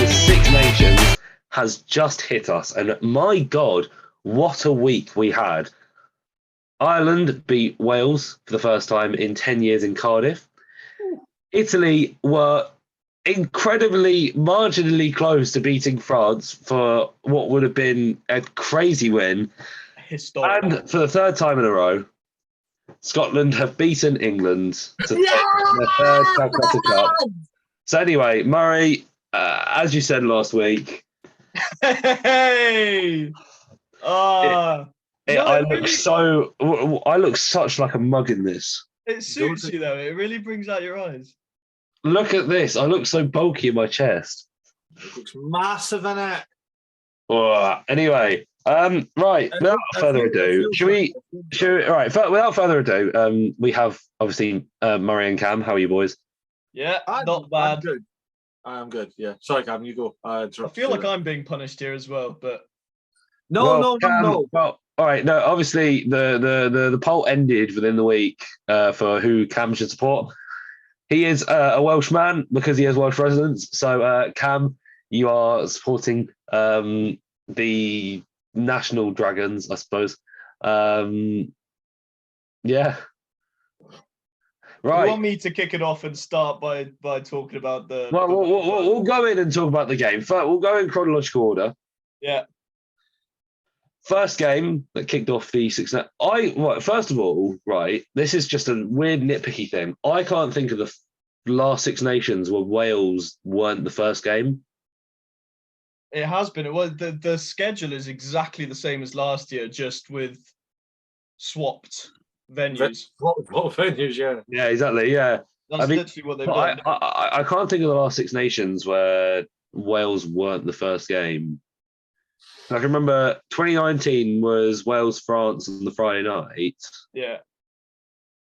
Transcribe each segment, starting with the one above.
the Six Nations has just hit us, and my God, what a week we had. Ireland beat Wales for the first time in 10 years in Cardiff. Italy were incredibly, marginally close to beating France for what would have been a crazy win. Historic. And for the third time in a row, Scotland have beaten England to take their third Calcutta Cup. So anyway, Murray, as you said last week, Hey! I look such like a mug in this. It suits you though. It really brings out your eyes. Look at this. I look so bulky in my chest. It looks massive in it. Anyway, right. Without further ado, without further ado, we have obviously Murray and Cam. How are you boys? Yeah, not bad. I'm good. I am good. Yeah. Sorry, Cam. You go. I feel like I'm being punished here as well, but no. Well, all right. No, obviously the poll ended within the week for who Cam should support. He is a Welsh man because he has Welsh residence. So, Cam, you are supporting the national dragons, I suppose. Yeah. Right. You want me to kick it off and start by talking about the? Well, we'll go in and talk about the game. First, we'll go in chronological order. Yeah. First game that kicked off the Six. First of all, right, this is just a weird nitpicky thing. I can't think of the last Six Nations where Wales weren't the first game. It has been. It was the schedule is exactly the same as last year, just with swapped venues. What venues? Yeah. Yeah, exactly. Yeah, that's literally what they've done. I can't think of the last Six Nations where Wales weren't the first game. I can remember 2019 was Wales-France on the Friday night. Yeah.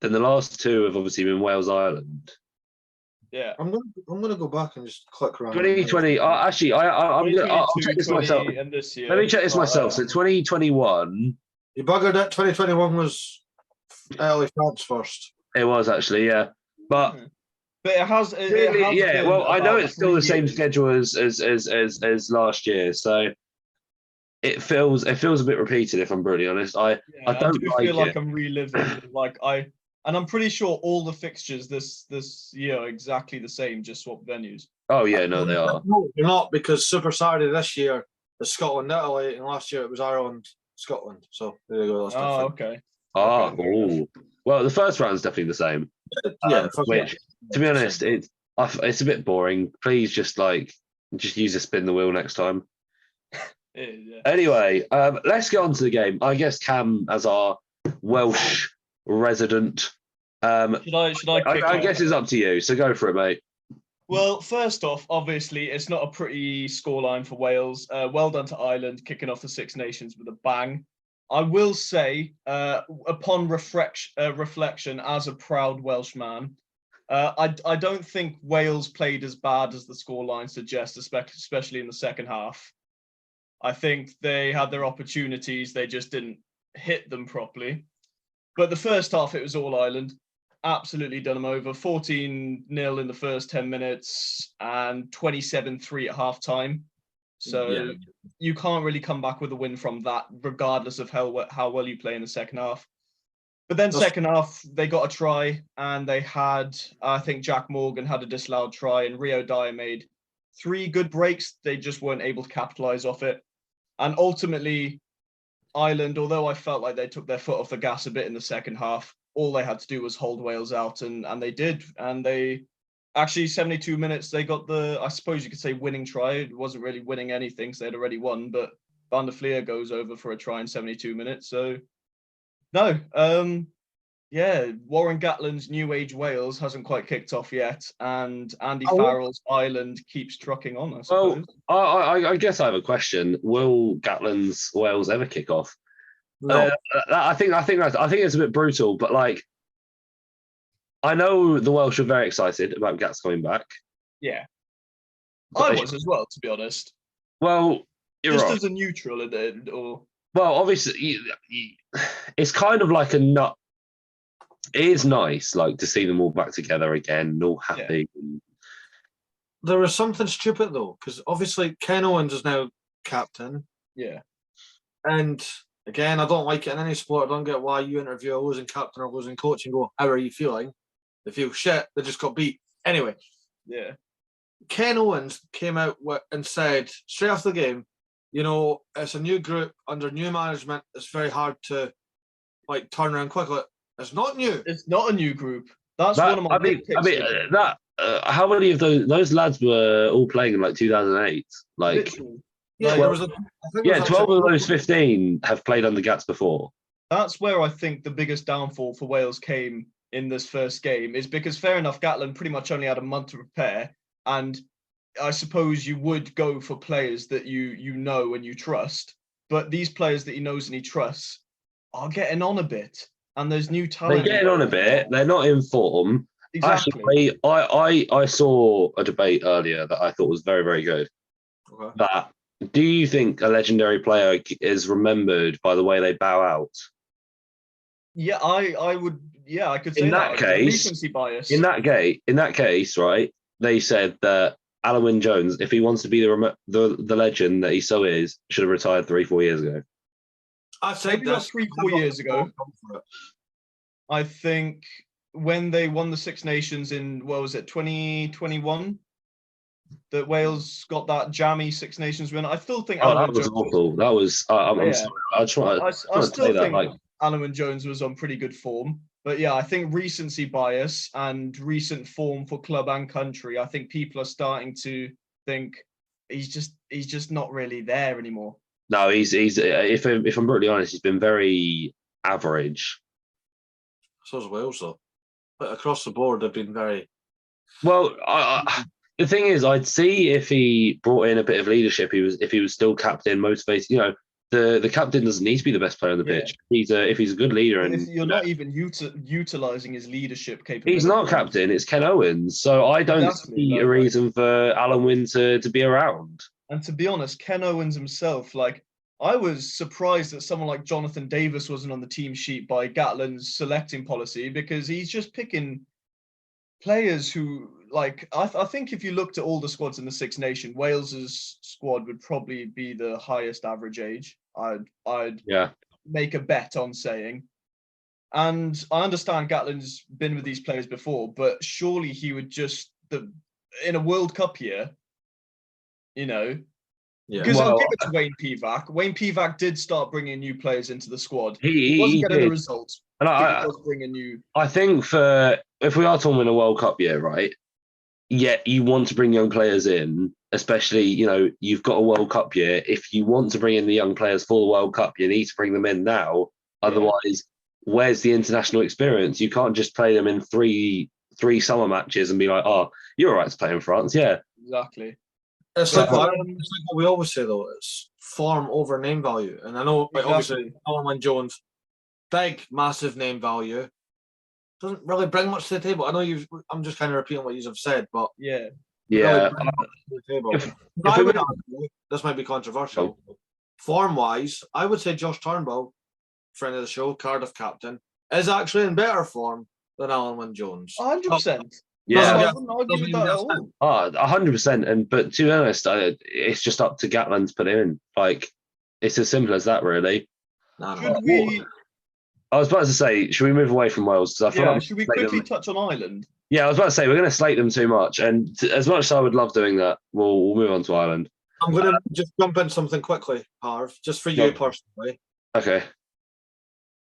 Then the last two have obviously been Wales-Ireland. Yeah. I'm gonna go back and just click around. 2020. I'll check this myself. Let me check this myself. So 2021. You buggered it. 2021 was Italy France first. It was actually, yeah, but it has. Yeah. Well, I know it's still the same schedule as last year, so. It feels a bit repeated, if I'm brutally honest. I don't feel like I'm reliving. And I'm pretty sure all the fixtures this year are exactly the same, just swap venues. Oh yeah, no, they are. No, they're not, because Super Saturday this year is Scotland, Italy, and last year it was Ireland, Scotland. So there you go. That's okay. Okay. Well, the first round is definitely the same. Yeah. Which, to be honest, it's a bit boring. Please just use a spin the wheel next time. Yeah. Anyway, let's get on to the game. I guess Cam, as our Welsh resident, should I guess it's up to you. So go for it, mate. Well, first off, obviously, it's not a pretty scoreline for Wales. Well done to Ireland, kicking off the Six Nations with a bang. I will say, upon reflection, as a proud Welshman, I don't think Wales played as bad as the scoreline suggests, especially in the second half. I think they had their opportunities, they just didn't hit them properly. But the first half, it was all Ireland. Absolutely done them over. 14-0 in the first 10 minutes and 27-3 at half-time. So you can't really come back with a win from that, regardless of how well you play in the second half. But then second half, they got a try, and they had, I think Jack Morgan had a disallowed try, and Rio Dyer made 3 good breaks. They just weren't able to capitalise off it. And ultimately, Ireland, although I felt like they took their foot off the gas a bit in the second half, all they had to do was hold Wales out, and they did. And they actually, 72 minutes, they got I suppose you could say, winning try. It wasn't really winning anything, because they had already won, but Van der Fleer goes over for a try in 72 minutes. So, no, Warren Gatland's New Age Wales hasn't quite kicked off yet, and Andy Farrell's Ireland keeps trucking on, I suppose. Well, I guess I have a question. Will Gatland's Wales ever kick off? No. I think it's a bit brutal, but I know the Welsh are very excited about Gats coming back. Yeah, I was as well, to be honed. Well, you're just right. As a neutral, or well, obviously, it's kind of like a nut. It is nice, to see them all back together again, all happy. there was something stupid though, because obviously Ken Owens is now captain, Yeah. and again, I don't like it in any sport. I don't get why you interview a losing captain or losing coach and go, "How are you feeling?" They feel shit. They just got beat. Anyway, Yeah. Ken Owens came out and said straight after the game, you know, it's a new group under new management. It's very hard to like turn around quickly. It's not new. It's not a new group. That's That, one of my big picks. that how many of those lads were all playing in like 2008? Like, Literally. Yeah, Like, there was I think there yeah, was 12 of actually- those 15 have played under Gats before. that's where I think the biggest downfall for Wales came in this first game, is because fair enough, Gatland pretty much only had a month to prepare, and I suppose you would go for players that you know and you trust, but these players that he knows and he trusts are getting on a bit, and there's new talent. They're getting on a bit. They're not in form. Exactly. Actually, I saw a debate earlier that I thought was very, very good. Okay. That do you think a legendary player is remembered by the way they bow out? Yeah, I would. Yeah, I could say In that case, recency bias. In that case, right? They said that Alan Wynne Jones, if he wants to be the legend that he so is, should have retired 3-4 years ago. I said Maybe not this 3-4 years ago. I think when they won the Six Nations in, what was it, 2021, that Wales got that jammy Six Nations win. I still think Oh, Alan that was Jones awful. That was. I'm Yeah. sorry. I just want I to still say that. think Like, Alan Jones was on pretty good form. But yeah, I think recency bias and recent form for club and country, I think people are starting to think he's just not really there anymore. no, he's if I'm brutally honest, he's been very average. So's Wales though. But across the board, they've been very. Well, the thing is, I'd see if he brought in a bit of leadership. If he was still captain, motivated. You know, the captain doesn't need to be the best player on the Yeah. pitch. If he's a good leader, But and if you're not even utilizing his leadership capability, he's not captain, it's Ken Owens. So I don't Exactly, see a like- reason for Alan Wynne to be around. And to be honest, Ken Owens himself, like, I was surprised that someone like Jonathan Davis wasn't on the team sheet by Gatland's selecting policy, because he's just picking players who, like, I think if you looked at all the squads in the Six Nation, Wales's squad would probably be the highest average age. I'd Yeah. make a bet on saying. And I understand Gatland's been with these players before, but surely he would just, in a World Cup year, you know, Yeah. because I'll Well, give it to Wayne Pivac. Wayne Pivac did start bringing new players into the squad. he Wasn't getting did. the results. And But he was bringing new. I think if we are talking a World Cup year, right? Yeah, you want to bring young players in, especially, you know, you've got a World Cup year. If you want to bring in the young players for the World Cup, you need to bring them in now. Otherwise, where's the international experience? You can't just play them in three summer matches and be like, oh, you're all right to play in France. Yeah. Exactly. It's But, like what we always say though. It's form over name value, and I know, like, obviously, Exactly. Alan Wynne Jones, big, massive name value, doesn't really bring much to the table. I know I'm just kind of repeating what you have said, but Yeah. Yeah. really bring much to the table. If I we would move- argue, this might be controversial. Form-wise, I would say Josh Turnbull, friend of the show, Cardiff captain, is actually in better form than Alan Wynne Jones. 100%. Yeah. I wouldn't argue with that at all. 100%. But to be honest, it's just up to Gatland to put him in. Like, it's as simple as that, really. No. Should we? I was about to say, should we move away from Wales? Because I feel Yeah. like Should we slate quickly them. touch on Ireland? Yeah, I was about to say we're going to slate them too much, and as much as I would love doing that, we'll move on to Ireland. I'm going to just jump in something quickly, Harv, just for you Go. personally. Okay.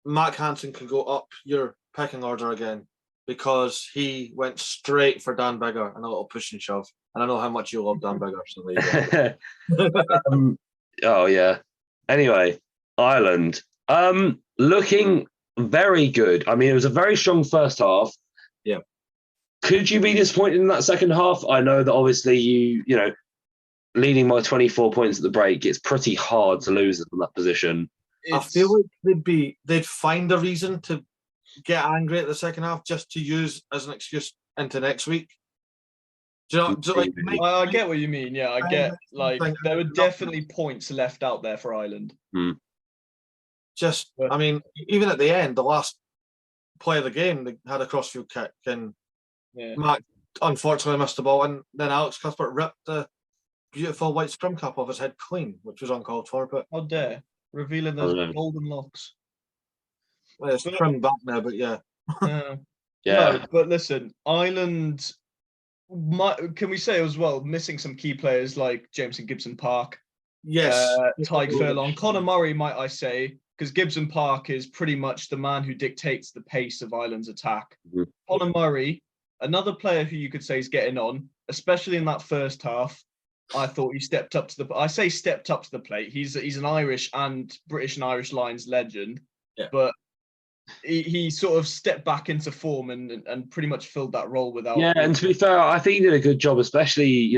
Mac Hansen could go up your pecking order again because he went straight for Dan Biggar and a little push and shove. And I know how much you love Dan Biggar, so there you go. Oh yeah. Anyway, Ireland. Looking very good. I mean, it was a very strong first half. Yeah. Could you be disappointed in that second half? I know that obviously you know, leading by 24 points at the break, it's pretty hard to lose in that position. I feel like they'd find a reason to get angry at the second half just to use as an excuse into next week. Do you know, I get what you mean. Yeah, I get, like, there were definitely points left out there for Ireland. Just, I mean, even at the end, the last play of the game, they had a crossfield kick, and Yeah. Mac unfortunately missed the ball, and then Alex Cuthbert ripped the beautiful white scrum cap off his head clean, which was uncalled for. But How dare revealing those golden locks. well, it's trimmed back now, but yeah. Yeah. Yeah. No, but listen, Ireland. Can we say as well, missing some key players like Jameson Gibson Park, Yes. Tyke Furlong, Conor Murray, might I say, because Gibson Park is pretty much the man who dictates the pace of Ireland's attack. Mhm. Conor Murray, another player who you could say is getting on, especially in that first half. I thought he stepped up to the. I say stepped up to the plate. He's an Irish and British and Irish Lions legend, but he sort of stepped back into form and pretty much filled that role without. Yeah, and to be fair, I think he did a good job, especially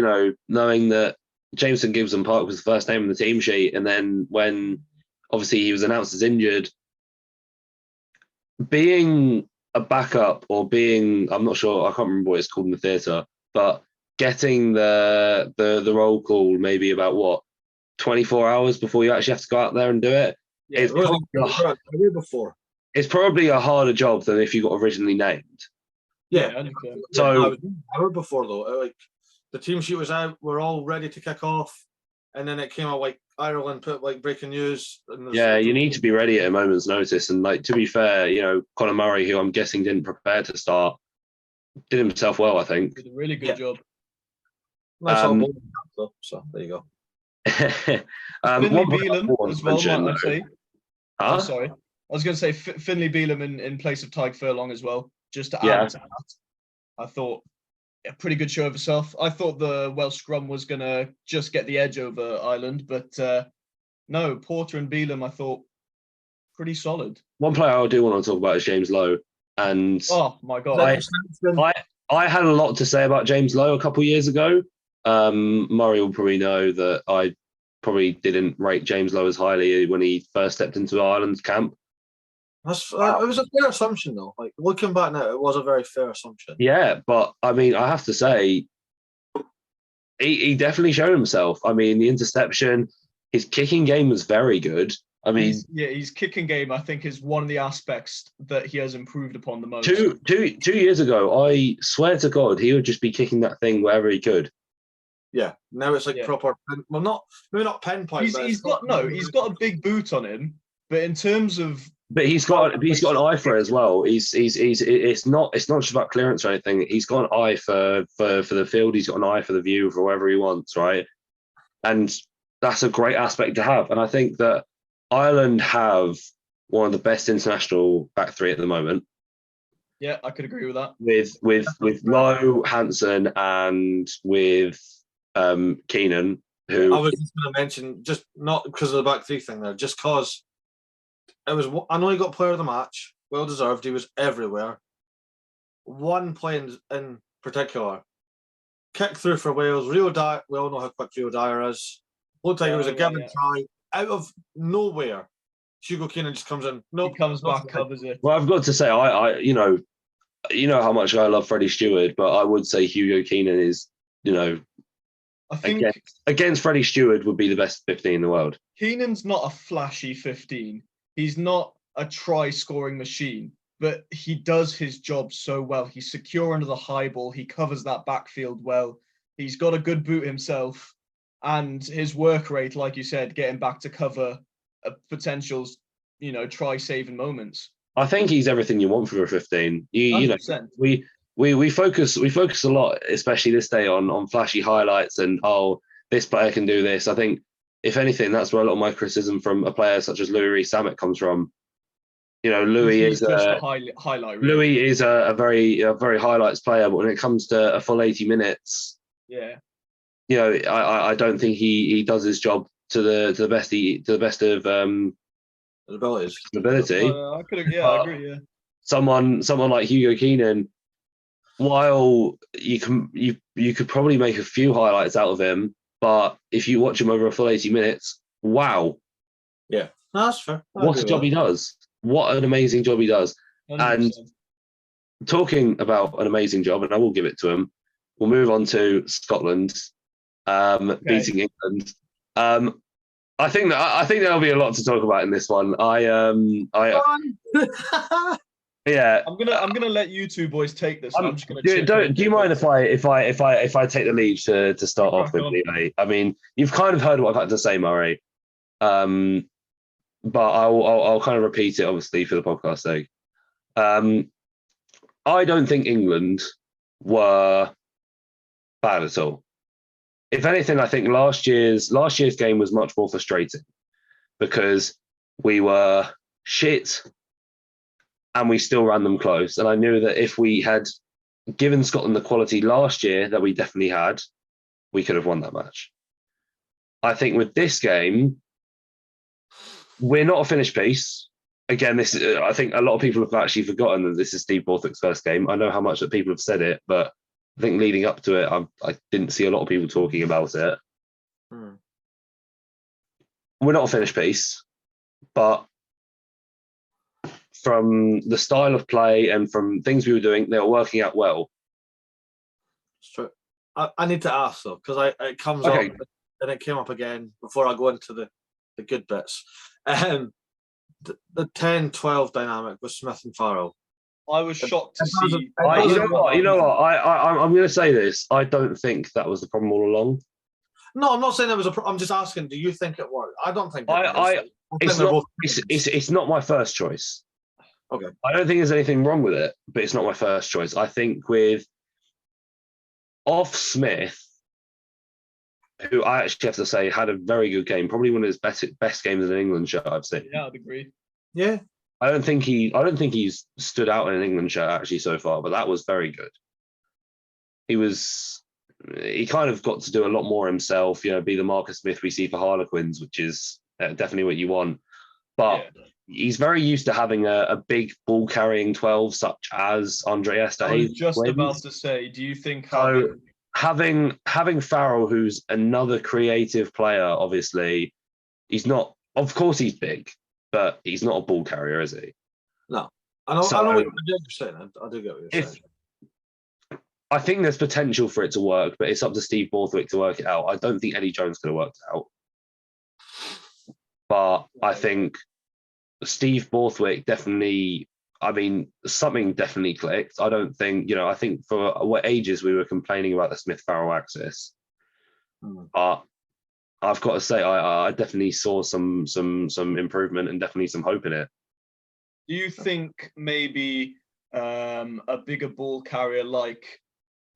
knowing that Jameson Gibson Park was the first name on the team sheet, and then when obviously he was announced as injured, being a backup or being, I'm not sure, I can't remember what it's called in the theatre, but getting the role call maybe about 24 hours before you actually have to go out there and do it. Yeah, It's probably a harder job than if you got originally named. Yeah. So I heard before though, like the team sheet was out, we're all ready to kick off, and then it came out like Ireland put like breaking news. Yeah, you need to be ready at a moment's notice. And like to be fair, Conor Murray, who I'm guessing didn't prepare to start, did himself well, I think. Did a really good job. Nice though, so there you go. Finley Bealham as well, might I say. Huh? Oh, sorry. I was going to say Finley Bealham in place of Tyke Furlong as well, just to add to that. I thought a pretty good show of herself. I thought the Welsh scrum was going to just get the edge over Ireland, but no, Porter and Bealham, I thought, pretty solid. One player I do want to talk about is James Lowe. And oh, my God. I had a lot to say about James Lowe a couple of years ago. Murray will probably know that I probably didn't rate James Lowe as highly when he first stepped into Ireland's camp. It was a fair assumption, though. Like looking back now, it was a very fair assumption. Yeah, but I mean, I have to say, he definitely showed himself. I mean, the interception, his kicking game was very good. I mean, his kicking game, I think, is one of the aspects that he has improved upon the most. Two years ago, I swear to God, he would just be kicking that thing wherever he could. Yeah, now it's like proper. Well, maybe not pen point. He's got a big boot on him, but in terms of. But he's got an eye for it as well. It's not just about clearance or anything. He's got an eye for the field. He's got an eye for the view for wherever he wants, right? And that's a great aspect to have. And I think that Ireland have one of the best international back three at the moment. Yeah, I could agree with that. With Lowe, Hansen, and with Keenan, who I was just going to mention, just not because of the back three thing there, just because. I know he got player of the match, well deserved. He was everywhere. One play in particular, kick through for Wales. Rio Dyer, we all know how quick Rio Dyer is. Looked like it was a given try out of nowhere. Hugo Keenan just comes in. Nope, he comes back, covers it. Well, I've got to say, I you know how much I love Freddie Stewart, but I would say Hugo Keenan is, I think against Freddie Stewart would be the best 15 in the world. Keenan's not a flashy 15. He's not a try-scoring machine, but he does his job so well. He's secure under the high ball. He covers that backfield well. He's got a good boot himself, and his work rate, like you said, getting back to cover potential, try-saving moments. I think he's everything you want for a 15. We focus a lot, especially this day, on flashy highlights and this player can do this. I think, if anything, that's where a lot of my criticism from a player such as Louis Samet comes from. Louis is a highlight. Really. Louis is a very highlights player, but when it comes to a full 80 minutes, I don't think he does his job to the best of ability. I agree. Yeah. Someone like Hugo Keenan, while you could probably make a few highlights out of him, but if you watch him over a full 80 minutes, wow. Yeah, that's fair. What a job he does. What an amazing job he does. 100%. And talking about an amazing job, and I will give it to him, we'll move on to Scotland beating England. I think there'll be a lot to talk about in this one. Yeah. I'm gonna let you two boys take this. I'm just gonna. Do you mind if I take the lead to start off with, Leo? I mean, you've kind of heard what I've had to say, Murray. But I'll kind of repeat it, obviously, for the podcast sake. I don't think England were bad at all. If anything, I think last year's game was much more frustrating because we were shit and we still ran them close. And I knew that if we had given Scotland the quality last year that we definitely had, we could have won that match. I think with this game, we're not a finished piece. Again, this is, I think a lot of people have actually forgotten that this is Steve Borthwick's first game. I know how much that people have said it, but I think leading up to it, I didn't see a lot of people talking about it. We're not a finished piece, but from the style of play and from things we were doing, they were working out well. It's true. I need to ask though, because it comes up and it came up again before I go into the good bits. The 10-12 dynamic with Smith and Farrell. I was shocked to see. You know what? I'm going to say this. I don't think that was the problem all along. No, I'm not saying it was a problem. I'm just asking, do you think it worked? I don't think it's not my first choice. Okay. I don't think there's anything wrong with it, but it's not my first choice. I think with off Smith, who I actually have to say had a very good game, probably one of his best games in an England shirt I've seen. Yeah, I'd agree. Yeah. I don't think he's stood out in an England shirt actually so far, but that was very good. He kind of got to do a lot more himself, be the Marcus Smith we see for Harlequins, which is definitely what you want. But he's very used to having a big ball carrying 12, such as Andre Esther. I was just about to say, do you think having Farrell, who's another creative player, obviously, he's not. Of course, he's big, but he's not a ball carrier, is he? No, I know what you're saying. I do get what you're saying. I think there's potential for it to work, but it's up to Steve Borthwick to work it out. I don't think Eddie Jones could have worked it out, but I think Steve Borthwick definitely. I mean, something definitely clicked. I don't think, I think for what ages we were complaining about the Smith-Farrell axis. But I've got to say, I definitely saw some improvement and definitely some hope in it. Do you think maybe a bigger ball carrier like,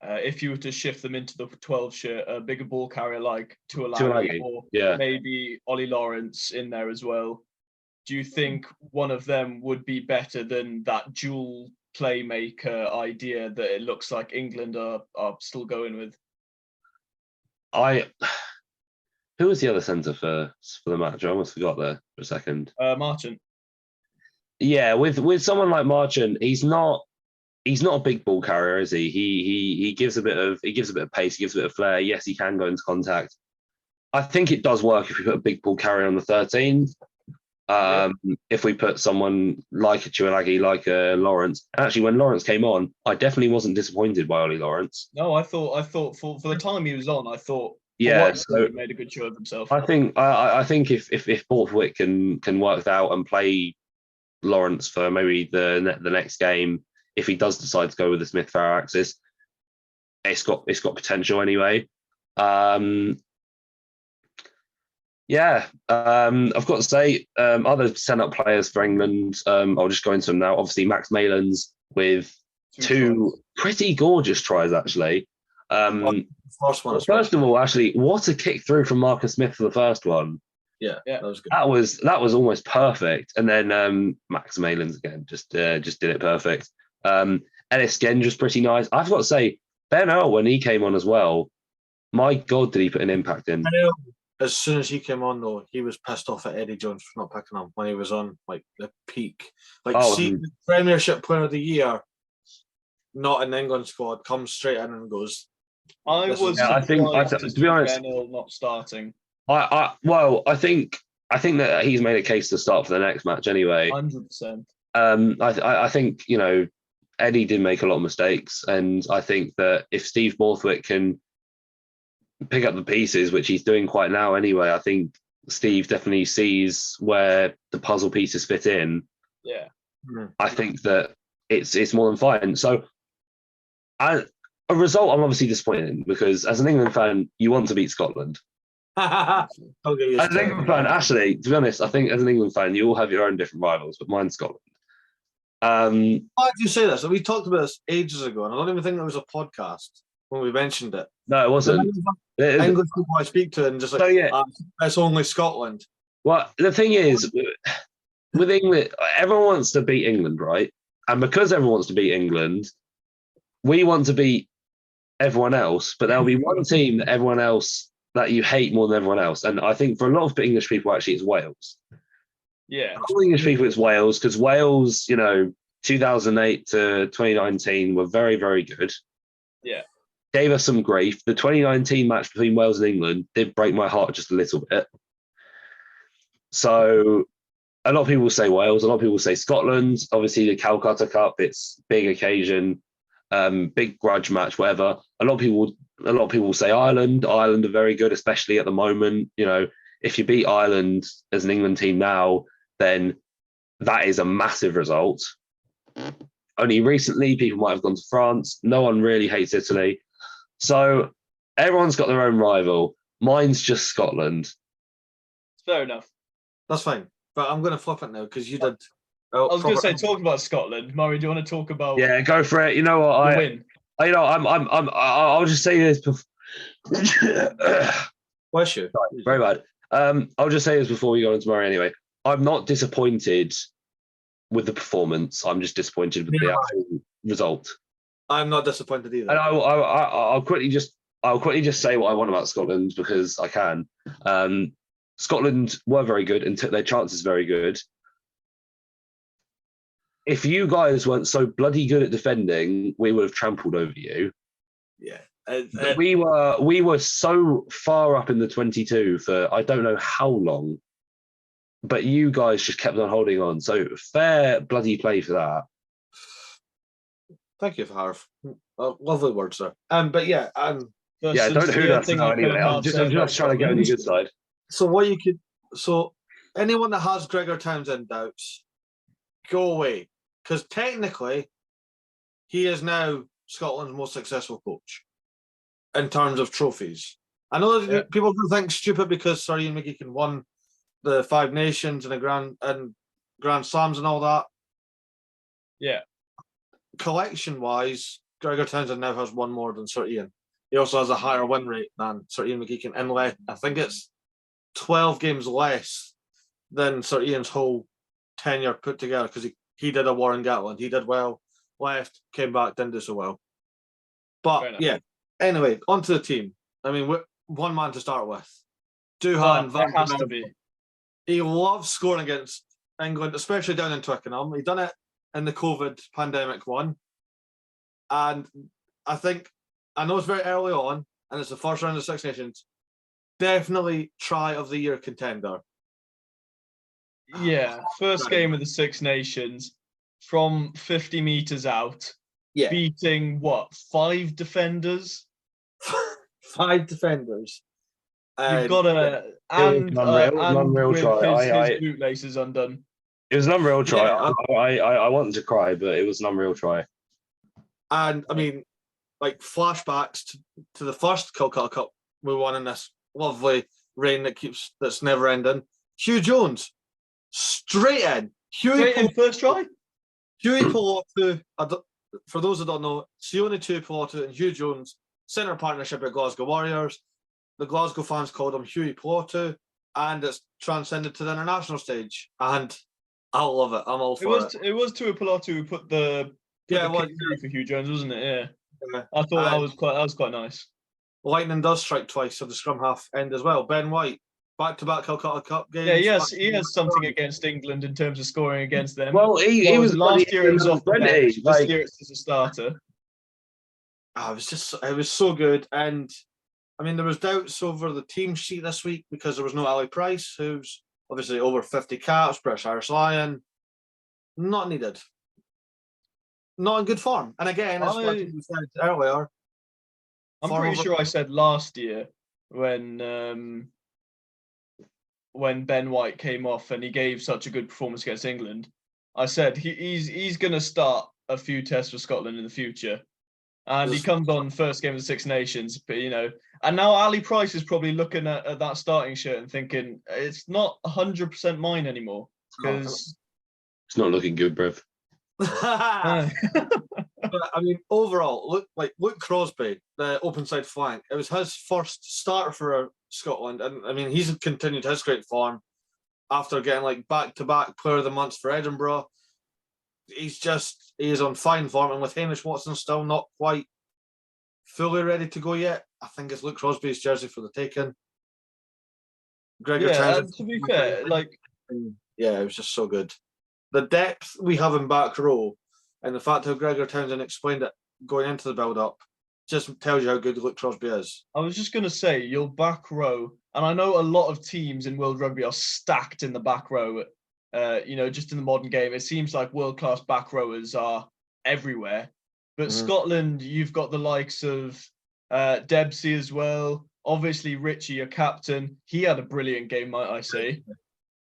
if you were to shift them into the 12 shirt, a bigger ball carrier like Tuilagi or maybe Ollie Lawrence in there as well? Do you think one of them would be better than that dual playmaker idea that it looks like England are still going with? Who was the other centre for the match? I almost forgot there for a second. Marchant. Yeah, with someone like Marchant, he's not a big ball carrier, is he? He gives a bit of pace, he gives a bit of flair. Yes, he can go into contact. I think it does work if you put a big ball carrier on the 13. If we put someone like a Tuilagi, like a Lawrence, and actually when Lawrence came on, I definitely wasn't disappointed by Ollie Lawrence. No, I thought for the time he was on, I thought he made a good show of himself. I think if Borthwick can work that out and play Lawrence for maybe the next game, if he does decide to go with the Smith-Farrell axis, it's got potential anyway. I've got to say, other stand-up players for England, I'll just go into them now. Obviously, Max Malins with two pretty gorgeous tries, actually. First of all, actually, what a kick through from Marcus Smith for the first one. Yeah, that was good. That was almost perfect. And then Max Malins again just did it perfect. Ellis Genge was pretty nice. I've got to say, Ben Earl, when he came on as well, my God, did he put an impact in? As soon as he came on, though, he was pissed off at Eddie Jones for not picking him when he was on the peak. The Premiership Player of the Year, not in the England squad, comes straight in and goes. I think to be honest, Ben not starting. I think that he's made a case to start for the next match anyway. 100%. I think Eddie did make a lot of mistakes, and I think that if Steve Borthwick can pick up the pieces, which he's doing quite now anyway, I think Steve definitely sees where the puzzle pieces fit in. Yeah. I think that it's more than fine. So, a result I'm obviously disappointed in because as an England fan, you want to beat Scotland. Don't get used As an to it. England fan, actually, to be honest, I think as an England fan, you all have your own different rivals, but mine's Scotland. Why do you say this? We talked about this ages ago, and I don't even think there was a podcast when we mentioned it. No, it wasn't. English people I speak to, and just like, So yeah, it's only Scotland. well, the thing is, with England, everyone wants to beat England, right? And because everyone wants to beat England, we want to beat everyone else, but there'll be one team that everyone else that you hate more than everyone else. And I think for a lot of English people, actually, it's Wales. Yeah. For all English people, it's Wales because Wales, 2008 to 2019 were very, very good. Yeah. Gave us some grief. The 2019 match between Wales and England did break my heart just a little bit. So a lot of people say Wales, a lot of people say Scotland. Obviously, the Calcutta Cup, it's big occasion, big grudge match, whatever. A lot of people say Ireland. Ireland are very good, especially at the moment. If you beat Ireland as an England team now, then that is a massive result. Only recently, people might have gone to France. No one really hates Italy. So everyone's got their own rival. Mine's just Scotland. Fair enough. That's fine. But I'm going to flip it now because you did. I was going to say, talk about Scotland. Murray, do you want to talk about Yeah, go for it. You know what? the win? I'll just say this before. Bless you. Sorry, very bad. I'll just say this before we go on tomorrow anyway. I'm not disappointed with the performance. I'm just disappointed with the actual result. I'm not disappointed either. And I'll quickly just say what I want about Scotland because I can. Scotland were very good and took their chances very good. If you guys weren't so bloody good at defending, we would have trampled over you. Yeah. We were so far up in the 22 for I don't know how long, but you guys just kept on holding on. So fair bloody play for that. Thank you, Harv. Lovely words, sir. But yeah, don't who that's now anyway. I'm just trying to get on your good side. So anyone that has Gregor Townsend doubts, go away. Because technically, he is now Scotland's most successful coach in terms of trophies. I know that people do think stupid because Sir Ian McGeechan won the Five Nations and Grand Slams and all that. Yeah. Collection-wise, Gregor Townsend now has one more than Sir Ian. He also has a higher win rate than Sir Ian McGeechan. And I think it's 12 games less than Sir Ian's whole tenure put together because he did a war in Gatland. He did well, left, came back, didn't do so well. But yeah, anyway, onto the team. I mean, one man to start with. Duhan Van has to be. He loves scoring against England, especially down in Twickenham. He done it in the COVID pandemic one. And I know it's very early on, and it's the first round of Six Nations. Definitely try of the year contender. Yeah, first game of the Six Nations from 50 meters out, beating 5 defenders? 5 defenders. You've got to and unreal with try. His bootlaces undone. It was an unreal try. Yeah, I wanted to cry, but it was an unreal try. And I mean, like flashbacks to the first Calcutta Cup we won in this lovely rain that's never ending. Hugh Jones, straight in. Straight in first try? Hughie Pilotu, for those that don't know, Sione Pilotu and Hugh Jones, centre partnership at Glasgow Warriors. The Glasgow fans called him Hughie Pilotu, and it's transcended to the international stage. And I love it. I'm all for it. It was Pilotu who put the kick through for Hugh Jones, wasn't it? Yeah. I thought that was quite nice. Lightning does strike twice at the scrum half end as well. Ben White, back-to-back Calcutta Cup games. Yeah, he has something against England in terms of scoring against them. Well, he was last year. He was off the bench. This year it's as a starter. It was so good, and I mean there was doubts over the team sheet this week because there was no Ali Price, who's obviously over 50 caps, British Irish Lion. Not needed. Not in good form. And again, as we said earlier, I'm pretty sure I said last year when Ben White came off and he gave such a good performance against England, I said he's going to start a few tests for Scotland in the future. And he comes on first game of the Six Nations, but and now Ali Price is probably looking at that starting shirt and thinking it's not 100% mine anymore because it's not looking good, bruv. But, I mean, overall, Luke Crosby, the open side flank, it was his first start for Scotland, and I mean, he's continued his great form after getting back-to-back Player of the Month for Edinburgh. He is on fine form, and with Hamish Watson still not quite fully ready to go yet, I think it's Luke Crosby's jersey for the taking. Gregor Townsend, to be fair, it was just so good. The depth we have in back row, and the fact how Gregor Townsend explained it going into the build-up, just tells you how good Luke Crosby is. I was just going to say, your back row, and I know a lot of teams in World Rugby are stacked in the back row. Just in the modern game, it seems like world-class back rowers are everywhere. But Scotland, you've got the likes of Debsey as well. Obviously, Richie, your captain, he had a brilliant game, might I say.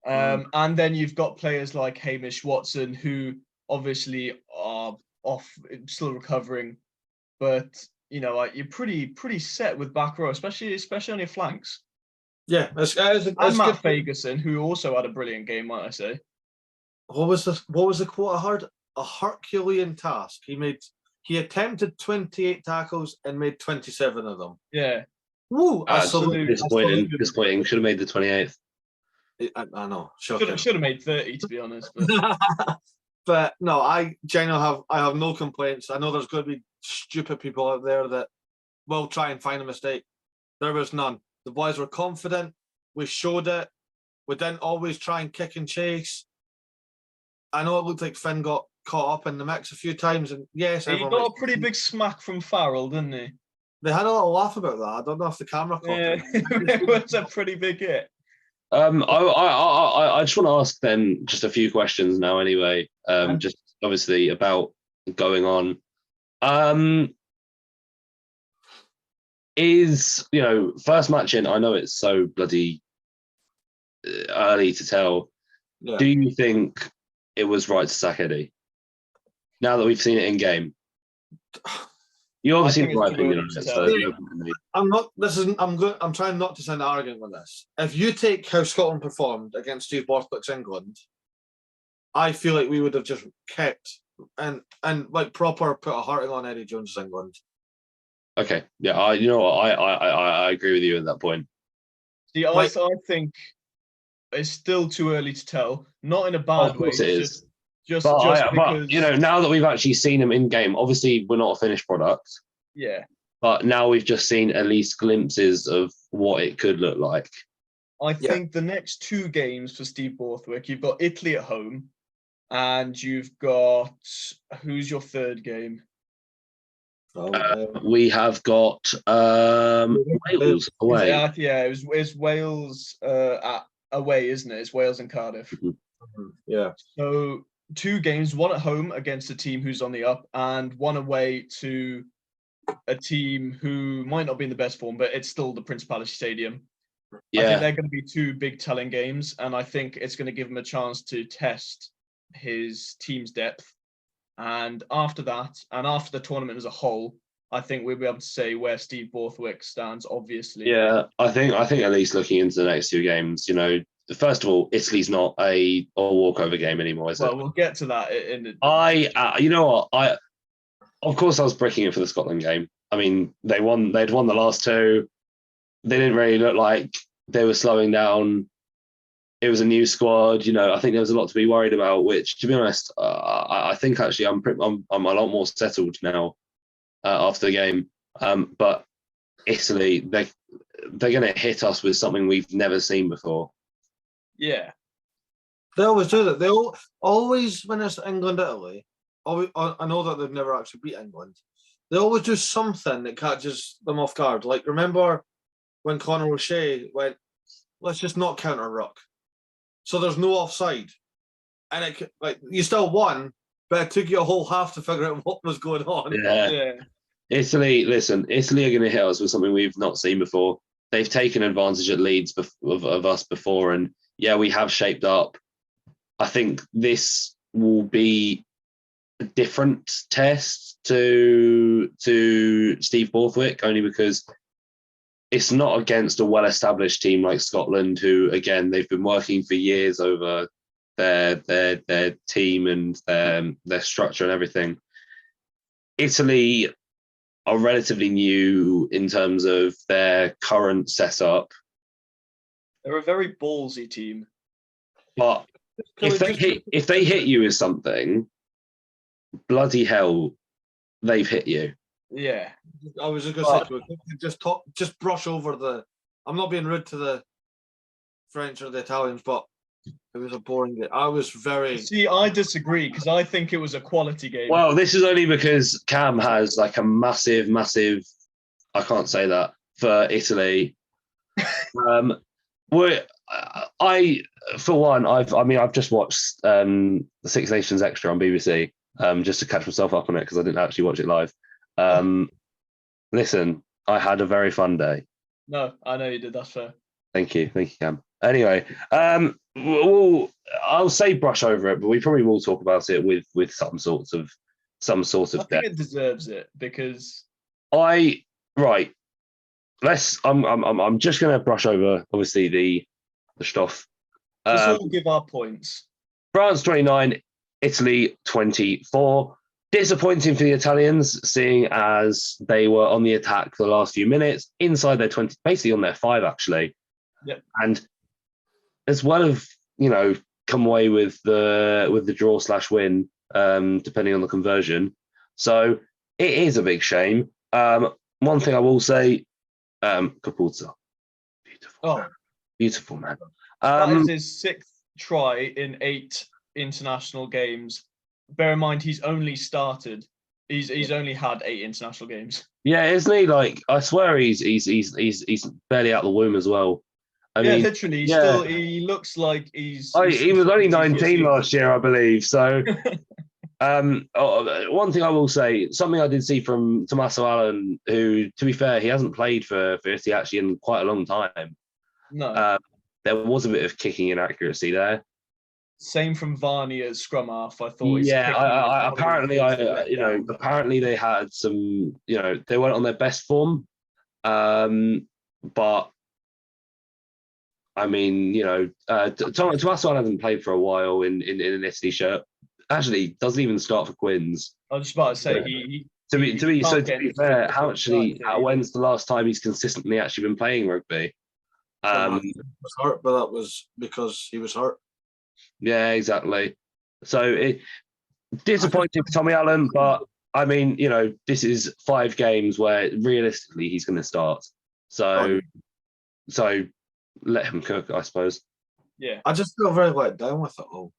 And then you've got players like Hamish Watson, who obviously are still recovering. But, you're pretty set with back row, especially on your flanks. Yeah, that's and Matt Fagerson, who also had a brilliant game, might I say. What was the quote I heard? A Herculean task. He attempted 28 tackles and made 27 of them. Yeah. Woo! Absolutely disappointing. Should have made the 28th. I know. Should have made 30, to be honest. But, but no, I genuinely have no complaints. I know there's going to be stupid people out there that will try and find a mistake. There was none. The boys were confident. We showed it. We didn't always try and kick and chase. I know it looked like Finn got caught up in the mix a few times, and yes, he got a pretty big smack from Farrell, didn't he? They had a little laugh about that. I don't know if the camera caught it. It was a pretty big hit. I just want to ask then just a few questions now anyway. Just obviously about going on. Is first match in, I know it's so bloody early to tell. Yeah. Do you think it was right to sack Eddie? Now that we've seen it in game. You obviously have my opinion on it, so I'm trying not to sound arrogant with this. If you take how Scotland performed against Steve Borthwick's England, I feel like we would have just kept and proper put a hearting on Eddie Jones' England. Okay, yeah, I agree with you at that point. See, I think it's still too early to tell. Not in a bad way. It is. Just but because now that we've actually seen him in game, obviously we're not a finished product. Yeah. But now we've just seen at least glimpses of what it could look like. I think the next two games for Steve Borthwick, you've got Italy at home, and you've got who's your third game? We have got Wales away. It's Wales away, isn't it? It's Wales and Cardiff. Yeah. So 2 games, one at home against a team who's on the up, and one away to a team who might not be in the best form, but it's still the Principality Stadium. Yeah. I think they're going to be 2 big telling games, and I think it's going to give him a chance to test his team's depth. And after that, and after the tournament as a whole, I think we'll be able to say where Steve Borthwick stands, obviously. Yeah, I think at least looking into the next 2 games, first of all, Italy's not a walkover game anymore, is it? Well, we'll get to that. Of course, I was breaking it for the Scotland game. I mean, they'd won the last 2. They didn't really look like they were slowing down. It was a new squad. I think there was a lot to be worried about. Which, to be honest, I think actually I'm a lot more settled now after the game. But Italy, they're going to hit us with something we've never seen before. Yeah, they always do that. They always when it's England Italy. I know that they've never actually beat England. They always do something that catches them off guard. Like, remember when Conor O'Shea went, let's just not counter ruck. So there's no offside. And you still won, but it took you a whole half to figure out what was going on. Yeah. Italy are going to hit us with something we've not seen before. They've taken advantage at Leeds of us before. And yeah, we have shaped up. I think this will be a different test to Steve Borthwick, only because it's not against a well-established team like Scotland, who again they've been working for years over their team and their structure and everything. Italy are relatively new in terms of their current setup. They're a very ballsy team. But if they hit you with something, bloody hell, they've hit you. Yeah. I was just going to say, just brush over the. I'm not being rude to the French or the Italians, but it was a boring game. I was very. See, I disagree because I think it was a quality game. Well, this is only because Cam has like a massive. I can't say that for Italy. For one, I've just watched the Six Nations Extra on BBC just to catch myself up on it because I didn't actually watch it live. Listen, I had a very fun day. No, I know you did. That's fair. Thank you, Cam. Anyway, I'll say brush over it, but we probably will talk about it with some sort of I think it deserves it because I'm just going to brush over obviously the stuff. just all give our points. France 29, Italy 24. Disappointing for the Italians, seeing as they were on the attack for the last few minutes, inside their 20, basically on their 5 actually. Yep. And as well have, come away with the draw/win, depending on the conversion. So it is a big shame. One thing I will say, Kapulza, beautiful man. That is his 6th try in 8 international games. Bear in mind, he's only started. He's only had 8 international games. Yeah, isn't he? Like, I swear he's barely out the womb as well. I mean, literally, he looks like he's. He was only 19 last year, I believe. So, one thing I will say, something I did see from Tommaso Allen, who, to be fair, he hasn't played for Italy actually in quite a long time. No. There was a bit of kicking inaccuracy there. Same from Varney at scrum half. I thought. Yeah, apparently they had some. They weren't on their best form, but. I mean, Tommaso hasn't played for a while in an Italy shirt. Actually, doesn't even start for Quins. I was just about to say To be fair, when's the last time he's consistently actually been playing rugby? He was hurt, but that was because he was hurt. Yeah, exactly. So disappointing for Tommy Allen, but I mean, this is 5 games where realistically he's going to start. So let him cook, I suppose. Yeah. I just feel very let down with it all.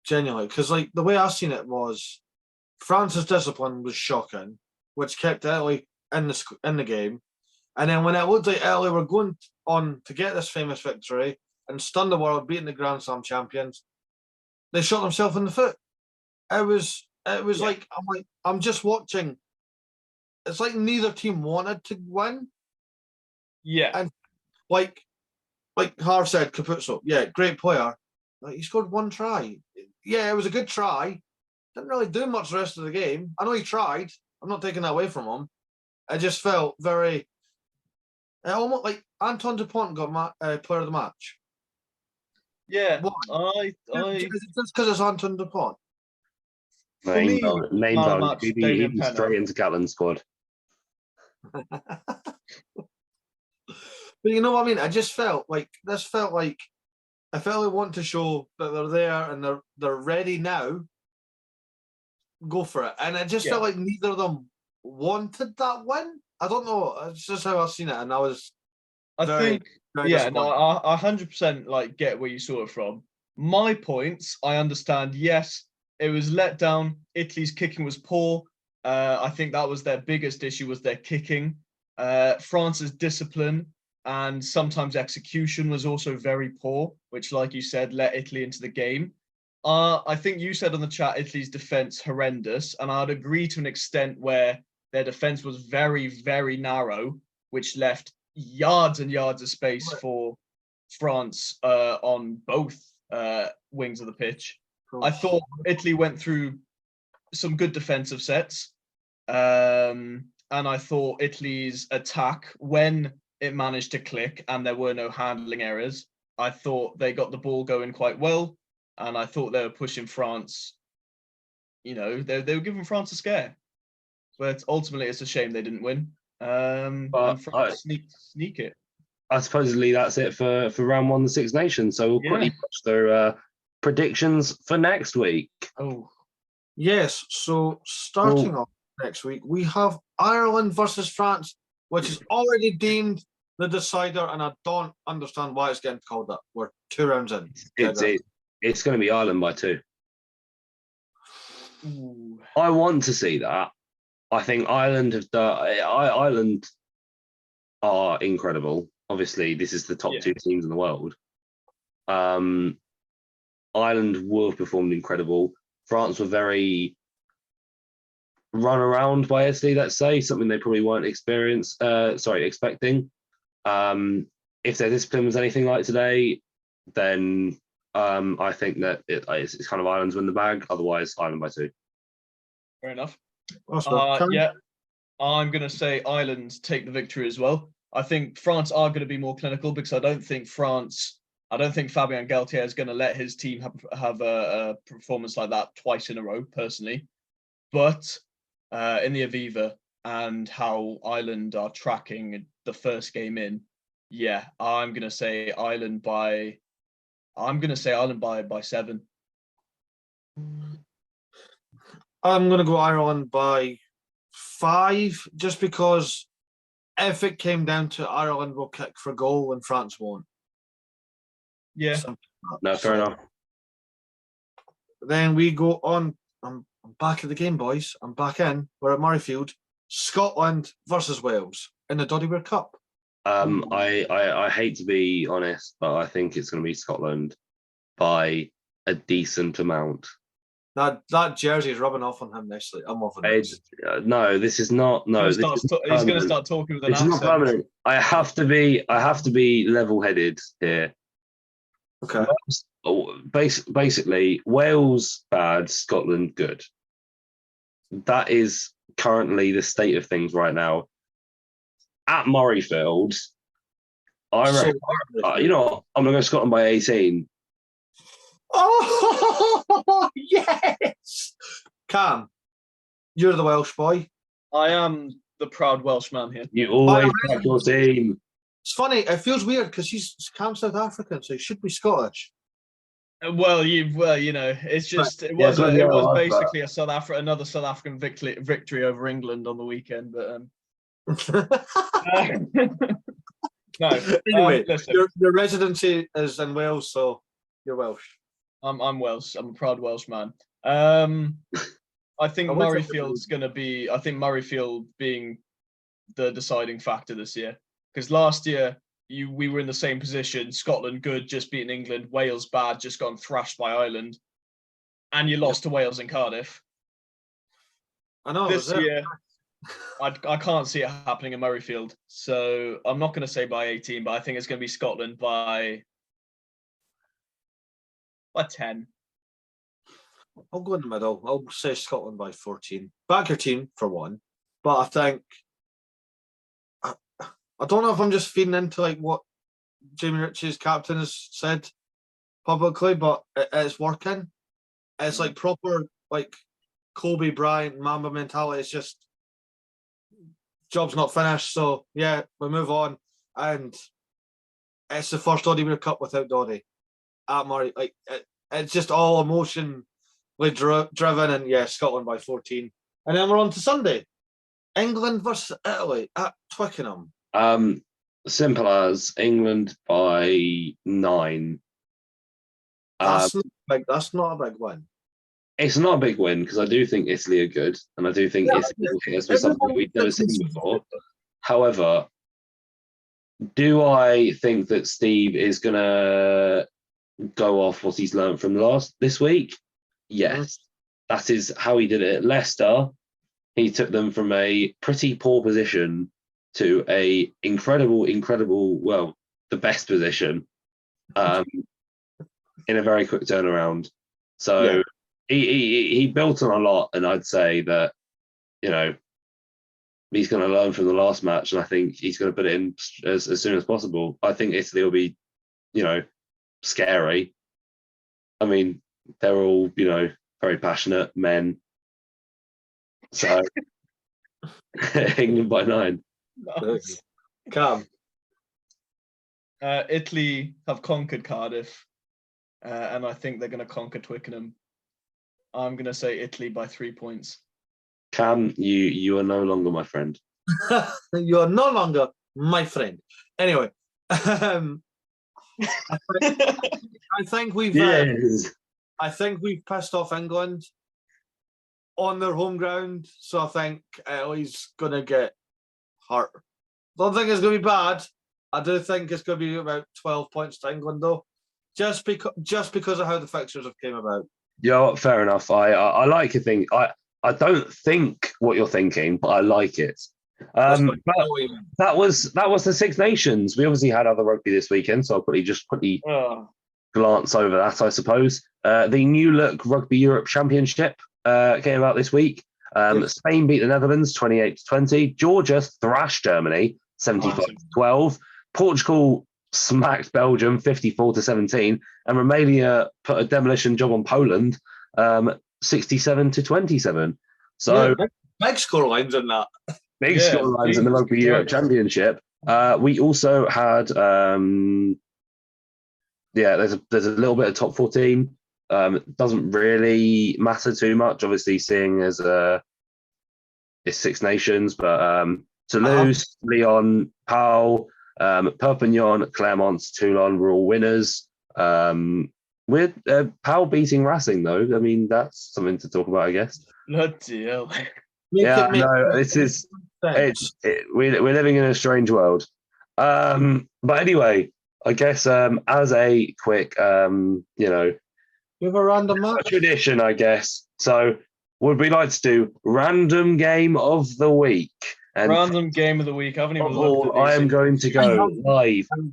Genuinely. Because the way I seen it was France's discipline was shocking, which kept Italy in the game. And then when it looked like Italy were going on to get this famous victory and stun the world, beating the Grand Slam champions, they shot themselves in the foot. It was like I'm just watching. It's like neither team wanted to win. Yeah. And like Harv said, Capuzzo, yeah, great player. He scored 1 try. Yeah, it was a good try. Didn't really do much the rest of the game. I know he tried. I'm not taking that away from him. I just felt very... almost like Anton Dupont got player of the match. Yeah, Is it just because it's Anton Dupont? Name value. He'd be straight into Gatland's squad. But you know what I mean? I just felt like I felt like they want to show that they're there and they're ready now. Go for it. And I just felt like neither of them wanted that win. I don't know. It's just how I've seen it. And I was I 100% get where you saw it from. My points, I understand. Yes, it was let down. Italy's kicking was poor. I think that was their biggest issue, was their kicking. France's discipline and sometimes execution was also very poor, which, like you said, let Italy into the game. I think you said on the chat, Italy's defense horrendous, and I'd agree to an extent where their defense was very, very narrow, which left yards and yards of space for France on both wings of the pitch. I thought Italy went through some good defensive sets. And I thought Italy's attack, when it managed to click and there were no handling errors, I thought they got the ball going quite well. And I thought they were pushing France. They were giving France a scare. But ultimately, it's a shame they didn't win. And France sneak it. Supposedly that's it for round 1 of the Six Nations. So we'll quickly watch their predictions for next week. Oh, yes. So starting off next week, we have Ireland versus France, which is already deemed the decider, and I don't understand why it's getting called that. We're 2 rounds in. It's going to be Ireland by 2. ooh. I want to see that. I think Ireland Ireland are incredible. Obviously, this is the top 2 teams in the world. Ireland will have performed incredible. France were very run around by Italy, let's say, something they probably weren't expecting. If their discipline was anything like today, then I think that it's kind of Ireland's win the bag. Otherwise, Ireland by 2. Fair enough. Awesome. I'm going to say Ireland take the victory as well. I think France are going to be more clinical because I don't think Fabien Galtier is going to let his team have a performance like that twice in a row, personally. But in the Aviva and how Ireland are tracking the first game in, I'm going to say Ireland by 7. I'm going to go Ireland by 5, just because if it came down to Ireland will kick for goal and France won't. Yeah. No, fair enough. Then we go on. I'm back at the game, boys. I'm back in. We're at Murrayfield. Scotland versus Wales in the Doddy World Cup. I hate to be honest, but I think it's going to be Scotland by a decent amount. That jersey is rubbing off on him nicely. I'm off on it. No, this is not. No, he's going to start talking with an accent. It's not permanent. I have to be level-headed here. Okay. Basically, Wales bad, Scotland good. That is currently the state of things right now. At Murrayfield, I reckon. I'm going to go Scotland by 18. Oh yes, Cam, you're the Welsh boy. I am the proud Welshman here. You always back your team. It's funny. It feels weird because he's Cam's South African, so he should be Scottish. It's just it was basically another South African victory over England on the weekend, but no. Anyway, your residency is in Wales, so you're Welsh. I'm Welsh. I'm a proud Welshman. I think Murrayfield's going to be. I think Murrayfield being the deciding factor this year, because last year we were in the same position. Scotland good, just beating England. Wales bad, just gone thrashed by Ireland, and you lost to Wales in Cardiff. I know. This year, I can't see it happening in Murrayfield. So I'm not going to say by 18, but I think it's going to be Scotland by 10. I'll go in the middle. I'll say Scotland by 14. Back your team for one, but I think I don't know if I'm just feeding into like what Jamie Ritchie's captain has said publicly, but it's working. It's like proper like Kobe Bryant Mamba mentality. It's just job's not finished, so yeah, we move on, and it's the first Doddy World Cup without Doddy at Murray. Like it's just all emotionally driven, and yeah, Scotland by 14. And then we're on to Sunday, England versus Italy at Twickenham. Simple as England by 9. That's not a big win. It's not a big win because I do think Italy are good, and I do think Italy will hit us with something we've never seen before. However, do I think that Steve is going to go off what he's learned from this week? Yes. That is how he did it at Leicester. He took them from a pretty poor position to a incredible, well, the best position in a very quick turnaround. So he built on a lot, and I'd say that he's going to learn from the last match, and I think he's going to put it in as soon as possible. I think Italy will be, scary. I mean, they're all, very passionate men. So England by 9. Nice. Calm. Italy have conquered Cardiff, and I think they're going to conquer Twickenham. I'm going to say Italy by 3 points. Cam, you are no longer my friend. You are no longer my friend. Anyway, I think we've I think we've pissed off England on their home ground, so I think Italy's gonna get hurt. Don't think it's gonna be bad. I do think it's gonna be about 12 points to England though, just because of how the fixtures have came about. Yeah, fair enough. I like your thing. I don't think what you're thinking, but I like it. But that was the Six Nations. We obviously had other rugby this weekend, so I'll quickly glance over that, I suppose. The New Look Rugby Europe Championship came out this week. Spain beat the Netherlands 28-20. Georgia thrashed Germany 75-12. Portugal smacked Belgium 54-17, and Romania put a demolition job on Poland 67-27. So big score lines in that. Big score lines in the Rugby Europe Championship. We also had there's a little bit of top 14. It doesn't really matter too much, obviously, seeing as it's Six Nations, but Toulouse, Lyon, Pau, Perpignan, Clermont, Toulon were all winners. With Pau beating Racing, though, I mean, that's something to talk about, I guess. Bloody hell. We're living in a strange world. But anyway, I guess as a quick, we have a random match tradition, I guess. So, would we like to do random game of the week? And random game of the week. I haven't even looked at these. I am going to go live. And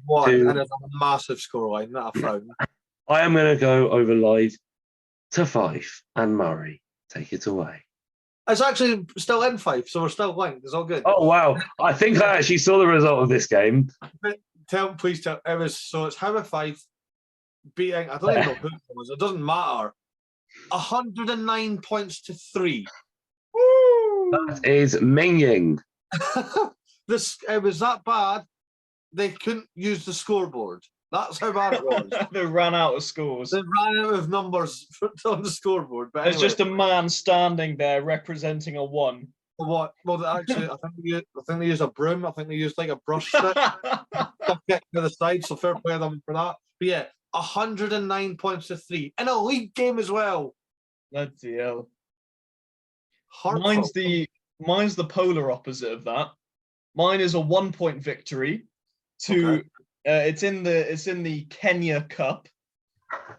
it's a massive scoreline, not a phone. I am going to go over live to Fife and Murray. Take it away. It's actually still in Fife, so we're still linked. It's all good. Oh, wow. I think I actually saw the result of this game. Please tell. It's Harvey Fife beating, I don't even know who it was. It doesn't matter. 109 points to 3. Woo! That is minging. It was that bad, they couldn't use the scoreboard. That's how bad it was. They ran out of scores. They ran out of numbers on the scoreboard. But there's just a man standing there representing a 1. What? Well, actually, I think they used a broom. I think they used like a brush stick. Stuck it to the side, so fair play to them for that. But yeah, 109 points to 3 in a league game as well. Bloody hell. Mine's the polar opposite of that. Mine is a 1-point victory to. It's in the Kenya Cup.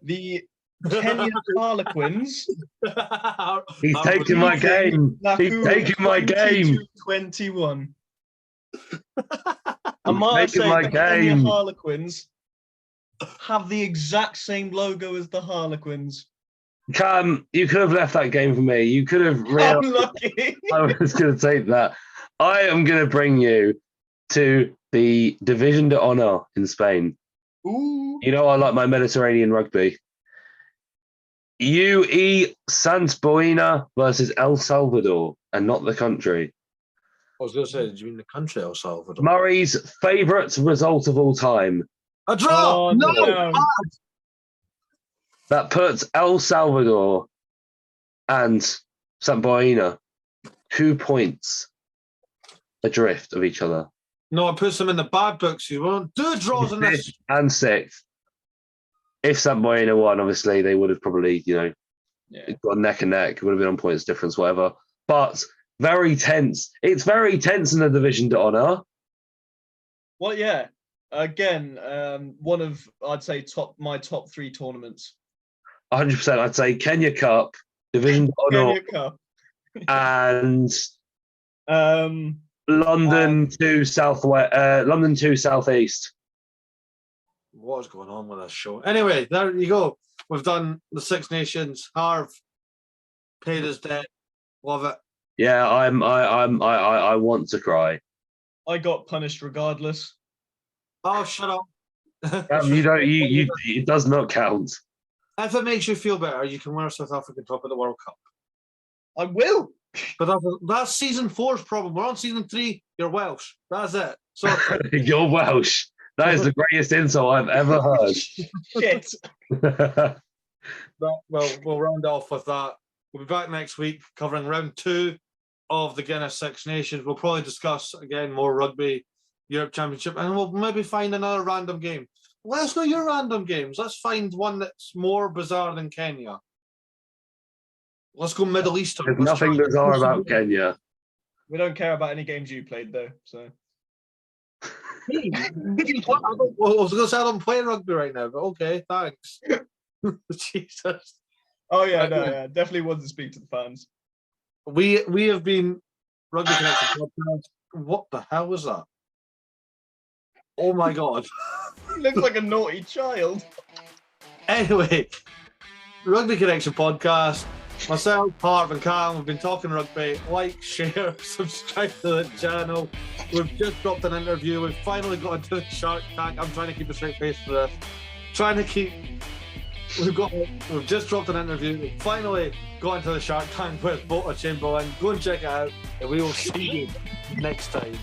The Kenya Harlequins. He's taking my game. He's taking my game. 21. I might say my the game. Kenya Harlequins have the exact same logo as the Harlequins. Cam, you could have left that game for me. You could have. I'm lucky. I was going to take that. I am going to bring you to the Division de Honor in Spain. Ooh. You know I like my Mediterranean rugby. UE Santboina versus El Salvador, and not the country. I was going to say, did you mean the country El Salvador? Murray's favourite result of all time. A draw! Oh, no! That puts El Salvador and Santboina 2 points adrift of each other. No, it puts them in the bad books. You won't do draws in this. And 6th. If Santboina won, obviously, they would have probably, got neck and neck. It would have been on points difference, whatever. But very tense. It's very tense in the Division d'Honor. Well, yeah. Again, one of, I'd say, my top 3 tournaments. 100%. I'd say Kenya Cup, Division d'Honor, Kenya Cup. and London to Southeast. What's going on with this show? Anyway, there you go. We've done the Six Nations. Harv, paid his debt. Love it. Yeah, I want to cry. I got punished regardless. Oh, shut up. You don't. You. It does not count. If it makes you feel better, you can wear South African top at the World Cup. I will. But that's season 4's problem. We're on season 3. You're Welsh. That's it. So You're Welsh. That is the greatest insult I've ever heard. Shit. we'll round off with that. We'll be back next week covering round 2 of the Guinness Six Nations. We'll probably discuss again more rugby, Europe Championship, and we'll maybe find another random game. Let us know your random games. Let's find one that's more bizarre than Kenya. Let's go Middle Eastern. There's nothing bizarre about Kenya. We don't care about any games you played though. So. I was going to say I don't play rugby right now, but okay, thanks. Jesus. Oh yeah, no, yeah, definitely want to speak to the fans. We have been Rugby Connection podcast. What the hell was that? Oh my god. He looks like a naughty child. Anyway, Rugby Connection podcast. Myself, Harvey, and Cam, we've been talking rugby. Like, share, subscribe to the channel. We've just dropped an interview. We've finally got into the Shark Tank. I'm trying to keep a straight face for this. We've just dropped an interview. We've finally got into the Shark Tank with Bota Chamberlain. Go and check it out, and we will see you next time.